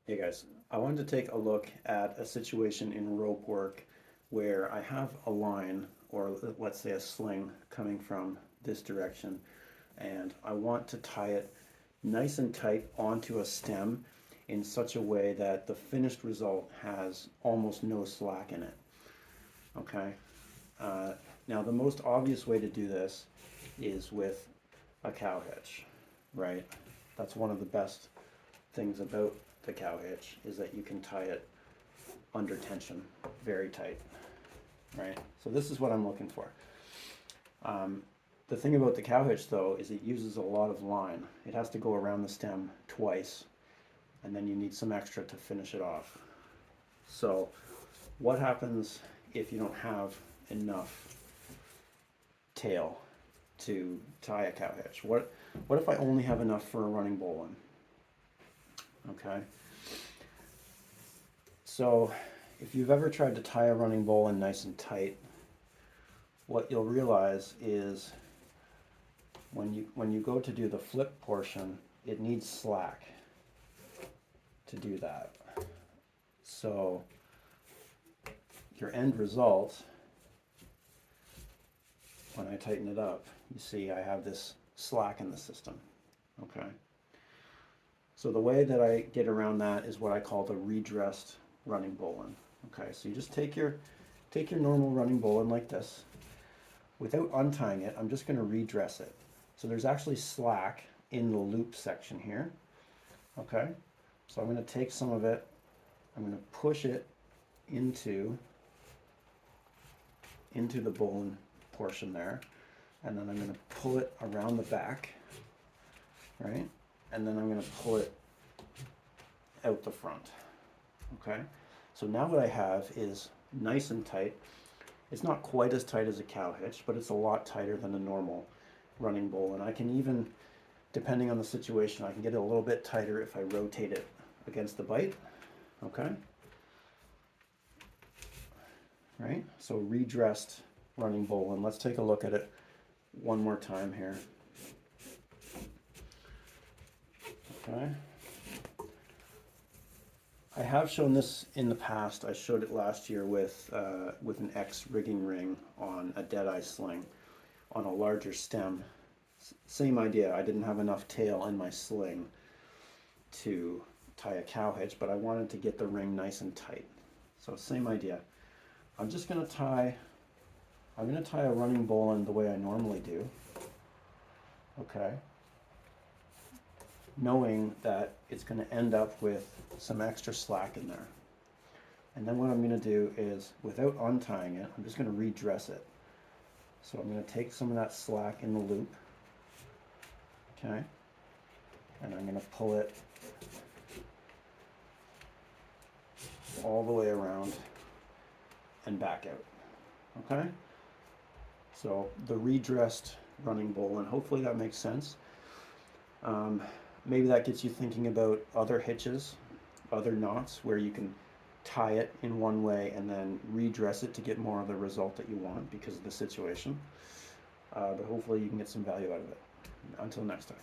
Hey guys, I wanted to take a look at a situation in rope work where I have a line, or let's say a sling, coming from this direction, and I want to tie it nice and tight onto a stem in such a way that the finished result has almost no slack in it. Okay? Now, the most obvious way to do this is with a cow hitch, right? That's one of the best things about the cow hitch is that you can tie it under tension, very tight, right? So this is what I'm looking for. The thing about the cow hitch though is it uses a lot of line. It has to go around the stem twice, and then you need some extra to finish it off. So what happens if you don't have enough tail to tie a cow hitch? What if I only have enough for a running bowline? Okay. So if you've ever tried to tie a running bowline nice and tight, what you'll realize is when you go to do the flip portion, it needs slack to do that. So your end result, when I tighten it up, you see I have this slack in the system. Okay. So the way that I get around that is what I call the redressed running bowline. Okay, so you just take your normal running bowline like this. Without untying it, I'm just going to redress it. So there's actually slack in the loop section here. Okay, so I'm going to take some of it, I'm going to push it into the bowline portion there, and then I'm going to pull it around the back, right? And then I'm going to pull it out the front. Okay, so now what I have is nice and tight. It's not quite as tight as a cow hitch, but it's a lot tighter than a normal running bowl. And I can even, depending on the situation, I can get it a little bit tighter if I rotate it against the bite. Okay, right? So redressed running bowl, and let's take a look at it one more time here. Okay. I have shown this in the past. I showed it last year with an X rigging ring on a deadeye sling on a larger stem. Same idea. I didn't have enough tail in my sling to tie a cow hitch, but I wanted to get the ring nice and tight. So same idea. I'm going to tie a running bowline the way I normally do. Okay. Knowing that it's going to end up with some extra slack in there. And then what I'm going to do is, without untying it, I'm just going to redress it. So I'm going to take some of that slack in the loop, okay, and I'm going to pull it all the way around and back out, okay? So the redressed running bowline, hopefully that makes sense. Maybe that gets you thinking about other hitches, other knots, where you can tie it in one way and then redress it to get more of the result that you want because of the situation. But hopefully you can get some value out of it. Until next time.